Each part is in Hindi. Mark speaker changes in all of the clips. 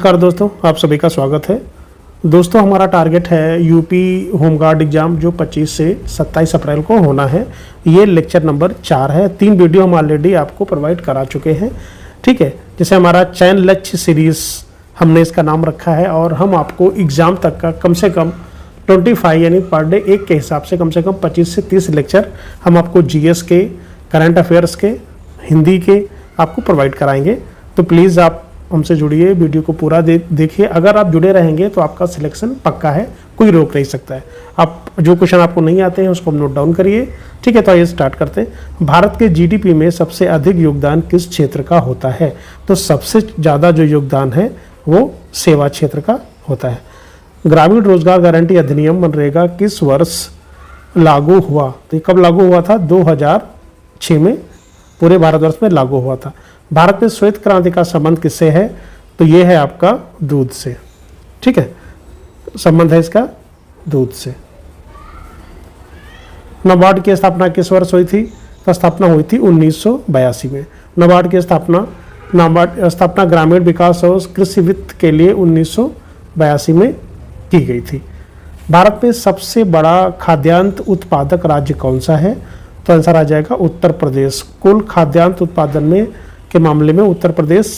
Speaker 1: नमस्कार दोस्तों, आप सभी का स्वागत है। दोस्तों, हमारा टारगेट है यूपी होमगार्ड एग्ज़ाम जो 25 से 27 अप्रैल को होना है। ये लेक्चर नंबर 4 है। 3 वीडियो हम ऑलरेडी आपको प्रोवाइड करा चुके हैं, ठीक है। जैसे हमारा चयन लक्ष्य सीरीज़ हमने इसका नाम रखा है और हम आपको एग्ज़ाम तक का कम से कम 25 यानी पर डे एक के हिसाब से कम 25 से 30 लेक्चर हम आपको जीएस के, करंट अफेयर्स के, हिंदी के आपको प्रोवाइड कराएंगे। तो प्लीज़ आप हमसे जुड़िए, वीडियो को पूरा देखिए। अगर आप जुड़े रहेंगे तो आपका सिलेक्शन पक्का है, कोई रोक नहीं सकता है। आप जो क्वेश्चन आपको नहीं आते हैं उसको नोट डाउन करिए, ठीक है। तो आइए स्टार्ट करते हैं। भारत के जीडीपी में सबसे अधिक योगदान किस क्षेत्र का होता है? तो सबसे ज़्यादा जो योगदान है वो सेवा क्षेत्र का होता है। ग्रामीण रोजगार गारंटी अधिनियम मनरेगा किस वर्ष लागू हुआ? तो ये कब लागू हुआ था? 2006 में पूरे भारतवर्ष में लागू हुआ था। भारत में श्वेत क्रांति का संबंध किससे है? तो ये है आपका दूध से, ठीक है। संबंध है इसका दूध से। नाबार्ड की स्थापना किस वर्ष हुई थी? तो स्थापना हुई थी 1982 में। नाबार्ड की स्थापना ग्रामीण विकास और कृषि वित्त के लिए 1982 में की गई थी। भारत में सबसे बड़ा खाद्यान्न उत्पादक राज्य कौन सा है? तो आंसर आ जाएगा उत्तर प्रदेश। कुल खाद्यान्न उत्पादन में के मामले में उत्तर प्रदेश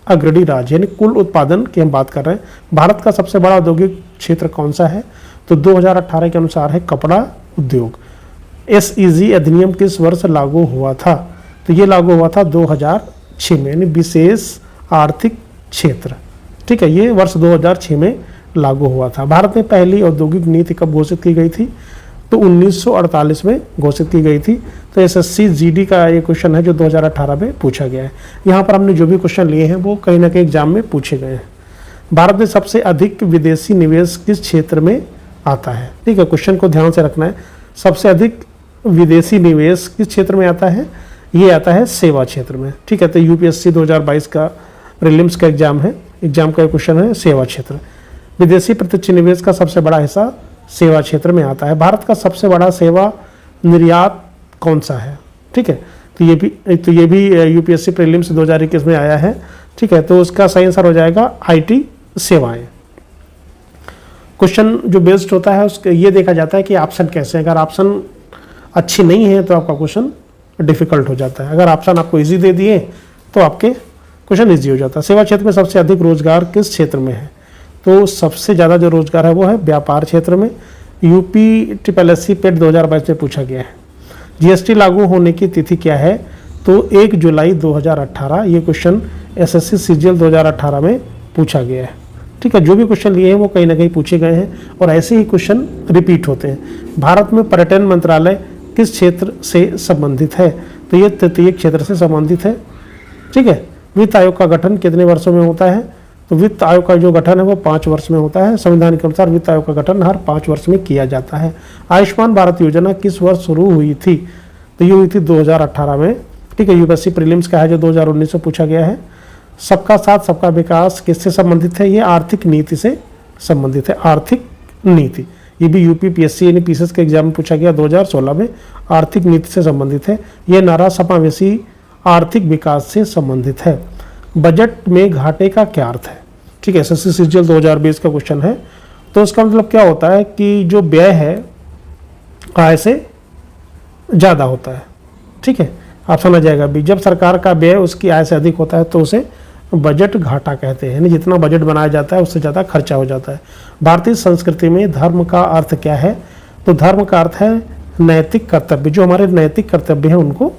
Speaker 1: अग्रणी राज्य, यानी कुल उत्पादन की हम बात कर रहे हैं। भारत का सबसे बड़ा औद्योगिक क्षेत्र कौन सा है? तो 2018 के अनुसार है कपड़ा उद्योग। एसईजी अधिनियम किस वर्ष लागू हुआ था? तो ये लागू हुआ था 2006 में, यानी विशेष आर्थिक क्षेत्र, ठीक है। ये वर्ष 2006 में लागू हुआ था। भारत में पहली औद्योगिक नीति कब घोषित की गई थी? तो 1948 में घोषित की गई थी। तो एसएससी जीडी का ये क्वेश्चन है जो 2018 में पूछा गया है। यहाँ पर हमने जो भी क्वेश्चन लिए हैं वो कहीं ना कहीं एग्जाम में पूछे गए हैं। भारत में सबसे अधिक विदेशी निवेश किस क्षेत्र में आता है? ठीक है, क्वेश्चन को ध्यान से रखना है। सबसे अधिक विदेशी निवेश किस क्षेत्र में आता है? ये आता है सेवा क्षेत्र में, ठीक है। तो यूपीएससी 2022 का प्रीलिम्स का एग्जाम है, एग्जाम का क्वेश्चन है सेवा क्षेत्र। विदेशी प्रत्यक्ष निवेश का सबसे बड़ा हिस्सा सेवा क्षेत्र में आता है। भारत का सबसे बड़ा सेवा निर्यात कौन सा है? ठीक है, तो ये भी यूपीएससी प्रीलिम्स 2021 में आया है, ठीक है। तो उसका सही आंसर हो जाएगा आईटी सेवाएं। क्वेश्चन जो बेस्ड होता है उसके ये देखा जाता है कि ऑप्शन कैसे हैं। अगर ऑप्शन अच्छी नहीं है तो आपका क्वेश्चन डिफिकल्ट हो जाता है। अगर ऑप्शन आपको इजी दे दिए तो आपके क्वेश्चन इजी हो जाता है। सेवा क्षेत्र में सबसे अधिक रोजगार किस क्षेत्र में है? तो सबसे ज़्यादा जो रोजगार है वो है व्यापार क्षेत्र में। यूपी ट्रिपल पेट 2022 में पूछा गया है। जीएसटी लागू होने की तिथि क्या है? तो 1 जुलाई 2018। ये क्वेश्चन एसएससी सीजीएल 2018 में पूछा गया है, ठीक है। जो भी क्वेश्चन लिए हैं वो कहीं ना कहीं पूछे गए हैं और ऐसे ही क्वेश्चन रिपीट होते हैं। भारत में पर्यटन मंत्रालय किस क्षेत्र से संबंधित है? तो ये तृतीय क्षेत्र से संबंधित है, ठीक है। वित्त आयोग का गठन कितने वर्षों में होता है? तो वित्त आयोग का जो गठन है वो 5 वर्ष में होता है। संविधान के अनुसार वित्त आयोग का गठन हर 5 वर्ष में किया जाता है। आयुष्मान भारत योजना किस वर्ष शुरू हुई थी? तो ये हुई थी 2018 में, ठीक है। यूपीएससी प्रीलिम्स का है जो 2019 में पूछा गया है। सबका साथ सबका विकास किससे संबंधित है? ये आर्थिक नीति से संबंधित है। आर्थिक नीति ये भी यूपी पीएससी यानी पीसीएस के एग्जाम में पूछा गया 2016 में। आर्थिक नीति से संबंधित है। ये नारा समावेशी आर्थिक विकास से संबंधित है। बजट में घाटे का क्या अर्थ है? ठीक है, एसएससी सीजीएल 2020 का क्वेश्चन है। तो इसका मतलब क्या होता है कि जो व्यय है आय से ज़्यादा होता है, ठीक है। आप समझ जाएगा भी, जब सरकार का व्यय उसकी आय से अधिक होता है तो उसे बजट घाटा कहते हैं, यानी जितना बजट बनाया जाता है उससे ज़्यादा खर्चा हो जाता है। भारतीय संस्कृति में धर्म का अर्थ क्या है? तो धर्म का अर्थ है नैतिक कर्तव्य, जो हमारे नैतिक कर्तव्य हैं उनको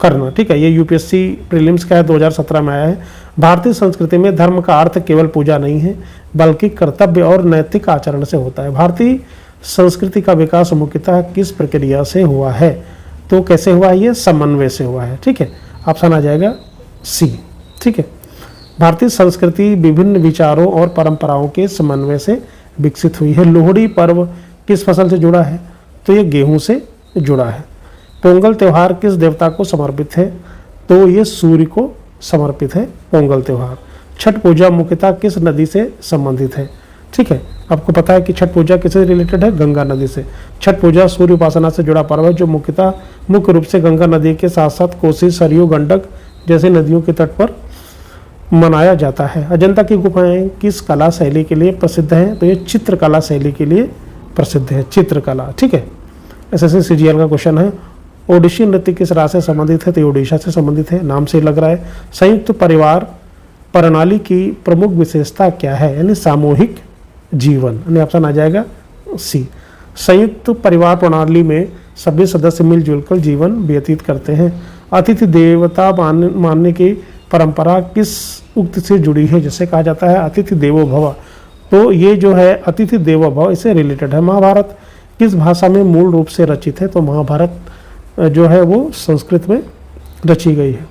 Speaker 1: करना, ठीक है। ये यूपीएससी प्रीलिम्स का है 2017 में आया है। भारतीय संस्कृति में धर्म का अर्थ केवल पूजा नहीं है बल्कि कर्तव्य और नैतिक आचरण से होता है। भारतीय संस्कृति का विकास मुख्यतः किस प्रक्रिया से हुआ है? तो कैसे हुआ है? ये समन्वय से हुआ है, ठीक है। ऑप्शन आ जाएगा सी, ठीक है। भारतीय संस्कृति विभिन्न विचारों और परंपराओं के समन्वय से विकसित हुई है। लोहड़ी पर्व किस फसल से जुड़ा है? तो ये गेहूं से जुड़ा है। पोंगल त्यौहार किस देवता को समर्पित है? तो ये सूर्य को समर्पित है पोंगल त्यौहार। छठ पूजा मुख्यतः किस नदी से संबंधित है? ठीक है, आपको पता है कि छठ पूजा किससे रिलेटेड है? गंगा नदी से। छठ पूजा सूर्य उपासना से जुड़ा पर्व है जो मुख्य रूप से गंगा नदी के साथ साथ कोसी, सरयू, गंडक जैसे नदियों के तट पर मनाया जाता है। अजंता की गुफाएं किस कला शैली के लिए प्रसिद्ध हैं? तो ये चित्रकला शैली के लिए प्रसिद्ध है, चित्रकला। ठीक है, एसएससी सीजीएल का क्वेश्चन है। ओडिसी नृत्य किस राज्य से संबंधित है? तो ये ओडिशा से संबंधित है, नाम से ही लग रहा है। संयुक्त परिवार प्रणाली की प्रमुख विशेषता क्या है? यानी सामूहिक जीवन, यानी ऑप्शन आ जाएगा सी। संयुक्त परिवार प्रणाली में सभी सदस्य मिलजुल कर जीवन व्यतीत करते हैं। अतिथि देवता मानने की परंपरा किस उक्त से जुड़ी है, जिसे कहा जाता है अतिथि देवो भव? तो ये जो है अतिथि देवो भव इससे रिलेटेड है। महाभारत किस भाषा में मूल रूप से रचित है? तो महाभारत जो है वो संस्कृत में रची गई है।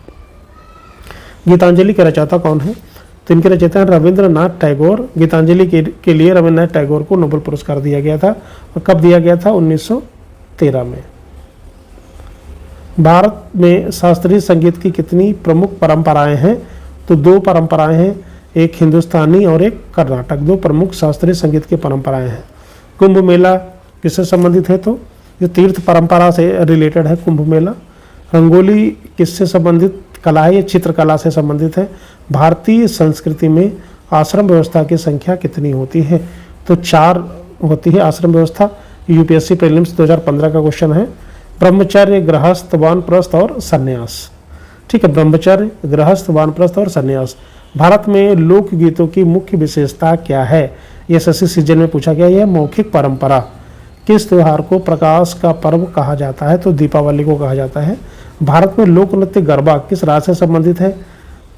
Speaker 1: गीतांजलि के रचयिता कौन है? तो इनके रचयिता रविंद्रनाथ टैगोर। गीतांजलि के लिए रविंद्रनाथ टैगोर को नोबेल पुरस्कार दिया गया था, और कब दिया गया था? 1913 में। भारत में शास्त्रीय संगीत की कितनी प्रमुख परंपराएं हैं? तो 2 परंपराएं हैं, एक हिंदुस्तानी और एक कर्नाटक। 2 प्रमुख शास्त्रीय संगीत की परंपराएं हैं। कुंभ मेला किससे संबंधित है? तो ये तीर्थ परंपरा से रिलेटेड है कुंभ मेला। रंगोली किससे संबंधित कला है? ये चित्रकला से संबंधित है। भारतीय संस्कृति में आश्रम व्यवस्था की संख्या कितनी होती है? तो 4 होती है आश्रम व्यवस्था। यूपीएससी प्रीलिम्स 2015 का क्वेश्चन है। ब्रह्मचर्य, गृहस्थ, वानप्रस्थ और सन्यास। ठीक है, ब्रह्मचर्य, गृहस्थ, वानप्रस्थ और सन्यास। भारत में लोकगीतों की मुख्य विशेषता क्या है? ये एसएससी सीजन में पूछा गया। यह मौखिक परंपरा। किस त्योहार को प्रकाश का पर्व कहा जाता है? तो दीपावली को कहा जाता है। भारत में लोक नृत्य गरबा किस राज्य से संबंधित है?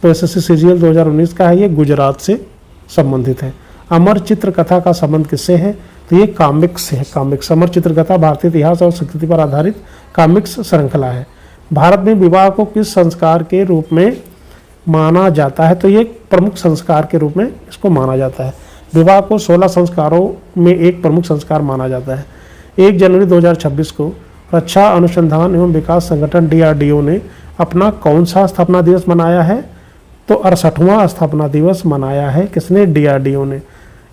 Speaker 1: तो एसएससी सीजीएल 2019 का है, ये गुजरात से संबंधित है। अमर चित्र कथा का संबंध किससे है? तो ये कामिक्स है, कामिक्स। अमर चित्र कथा भारतीय इतिहास और संस्कृति पर आधारित कामिक्स श्रृंखला है। भारत में विवाह को किस संस्कार के रूप में माना जाता है? तो ये प्रमुख संस्कार के रूप में इसको माना जाता है। विवाह को 16 संस्कारों में एक प्रमुख संस्कार माना जाता है। 1 जनवरी 2026 को रक्षा अनुसंधान एवं विकास संगठन DRDO ने अपना कौन सा स्थापना दिवस मनाया है? तो 68वां स्थापना दिवस मनाया है। किसने? DRDO ने।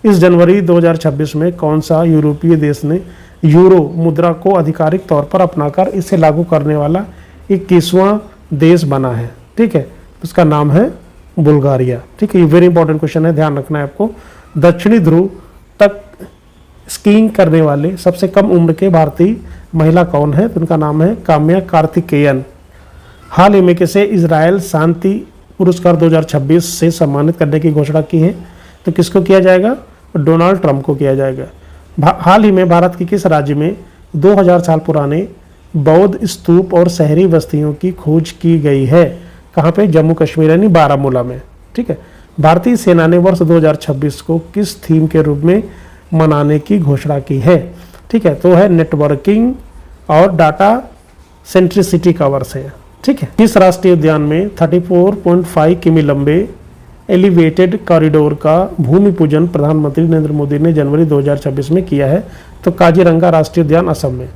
Speaker 1: इस जनवरी 2026 में कौन सा यूरोपीय देश ने यूरो मुद्रा को आधिकारिक तौर पर अपनाकर इसे लागू करने वाला 21वां देश बना है? ठीक है, उसका नाम है बुल्गारिया। ठीक है, ये वेरी इंपॉर्टेंट क्वेश्चन है, ध्यान रखना है आपको। दक्षिणी ध्रुव तक स्कीइंग करने वाले सबसे कम उम्र के भारतीय महिला कौन है? तो उनका नाम है काम्या कार्तिकेयन। हाल ही में किसे इजराइल शांति पुरस्कार 2026 से सम्मानित करने की घोषणा की है? तो किसको किया जाएगा? डोनाल्ड ट्रंप को किया जाएगा। हाल ही में भारत के किस राज्य में 2000 साल पुराने बौद्ध स्तूप और शहरी बस्तियों की खोज की गई है? कहाँ पे? जम्मू कश्मीर यानी बारामूला में। ठीक है, भारतीय सेना ने वर्ष 2026 को किस थीम के रूप में मनाने की घोषणा की है? ठीक है, तो है नेटवर्किंग और डाटा सेंट्रिसिटी का वर्ष है। ठीक है, इस राष्ट्रीय उद्यान में 34.5 किमी लंबे एलिवेटेड कॉरिडोर का भूमि पूजन प्रधानमंत्री नरेंद्र मोदी ने जनवरी 2026 में किया है? तो काजीरंगा राष्ट्रीय उद्यान असम में।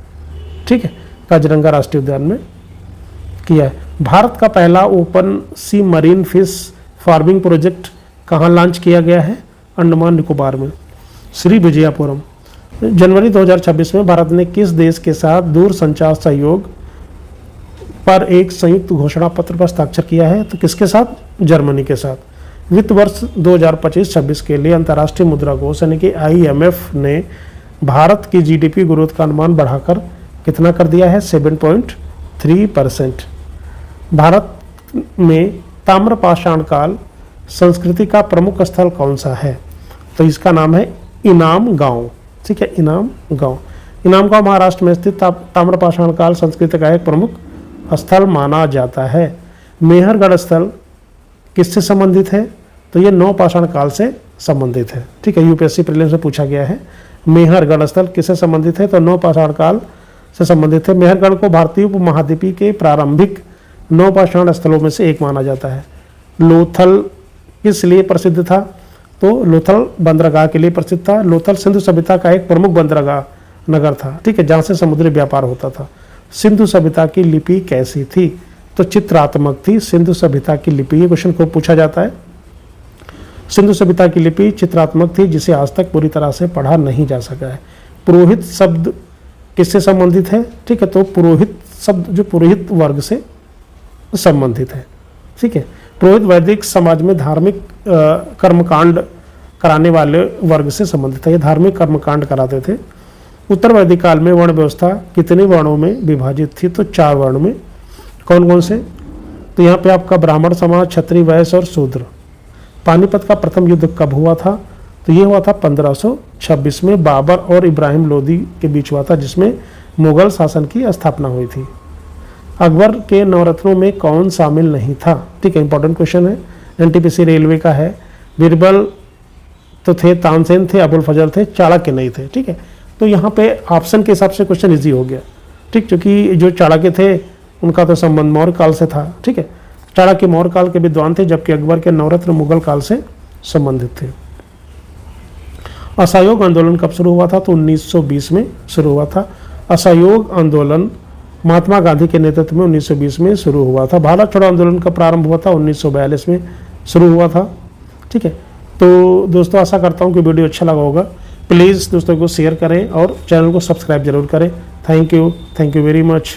Speaker 1: ठीक है, काजीरंगा राष्ट्रीय उद्यान में किया है। भारत का पहला ओपन सी मरीन फिश फार्मिंग प्रोजेक्ट कहाँ लॉन्च किया गया है? अंडमान निकोबार में, श्री विजयापुरम। जनवरी 2026 में भारत ने किस देश के साथ दूरसंचार सहयोग पर एक संयुक्त घोषणा पत्र पर हस्ताक्षर किया है? तो किसके साथ? जर्मनी के साथ। वित्त वर्ष 2025-26 के लिए अंतर्राष्ट्रीय मुद्रा कोष यानी कि IMF ने भारत की GDP ग्रोथ का अनुमान बढ़ाकर कितना कर दिया है? 7.3%। भारत में ताम्रपाषाण काल संस्कृति का प्रमुख स्थल कौन सा है? तो इसका नाम है इनाम गांव। ठीक है, इनाम गांव। इनाम गांव महाराष्ट्र में स्थित ताम्रपाषाण काल संस्कृति का एक प्रमुख स्थल माना जाता है। मेहरगढ़ स्थल किससे संबंधित है? तो ये नवपाषाण काल से संबंधित है। ठीक है, यूपीएससी प्रीलिम्स में पूछा गया है। मेहरगढ़ स्थल किससे संबंधित है? तो नवपाषाण काल से संबंधित है। मेहरगढ़ को भारतीय उपमहाद्वीपीय के प्रारंभिक नवपाषाण स्थलों में से एक माना जाता है। लोथल किस लिए प्रसिद्ध था? तो लोथल बंदरगाह के लिए प्रसिद्ध था। लोथल सिंधु सभ्यता का एक प्रमुख बंदरगाह नगर था। ठीक है, जहाँ से समुद्री व्यापार होता था। सिंधु सभ्यता की लिपि कैसी थी? तो चित्रात्मक थी सिंधु सभ्यता की लिपि। ये क्वेश्चन को पूछा जाता है। सिंधु सभ्यता की लिपि चित्रात्मक थी, जिसे आज तक पूरी तरह से पढ़ा नहीं जा सका है। पुरोहित शब्द किससे संबंधित है? ठीक है, तो पुरोहित शब्द जो पुरोहित वर्ग से संबंधित है। ठीक है, पुरोहित वैदिक समाज में धार्मिक कर्मकांड कराने वाले वर्ग से संबंधित है। ये धार्मिक कर्मकांड कराते थे। उत्तर वैदिक काल में वर्ण व्यवस्था कितने वर्णों में विभाजित थी? तो 4 वर्ण में। कौन कौन से? तो यहाँ पे आपका ब्राह्मण समाज, क्षत्रिय, वैश्य और शूद्र। पानीपत का प्रथम युद्ध कब हुआ था? तो ये हुआ था 1526 में, बाबर और इब्राहिम लोदी के बीच हुआ था, जिसमें मुगल शासन की स्थापना हुई थी। अकबर के नवरत्नों में कौन शामिल नहीं था? ठीक है, इंपॉर्टेंट क्वेश्चन है, एनटीपीसी रेलवे का है। बीरबल तो थे, तानसेन थे, अबुल फजल थे, चाणक्य नहीं थे। ठीक है, तो यहाँ पे ऑप्शन के हिसाब से क्वेश्चन इजी हो गया। ठीक, क्योंकि जो चाणक्य थे उनका तो संबंध मौर्य काल से था। ठीक है, चाणक्य मौर्य काल के विद्वान थे, जबकि अकबर के नवरत्न मुगल काल से संबंधित थे। असहयोग आंदोलन कब शुरू हुआ था? तो 1920 में शुरू हुआ था। असहयोग आंदोलन महात्मा गांधी के नेतृत्व में 1920 में शुरू हुआ था। भारत छोड़ो आंदोलन का प्रारंभ हुआ था 1942 में शुरू हुआ था। ठीक है, तो दोस्तों आशा करता हूँ कि वीडियो अच्छा लगा होगा। प्लीज़ दोस्तों को शेयर करें और चैनल को सब्सक्राइब जरूर करें। Thank you very much.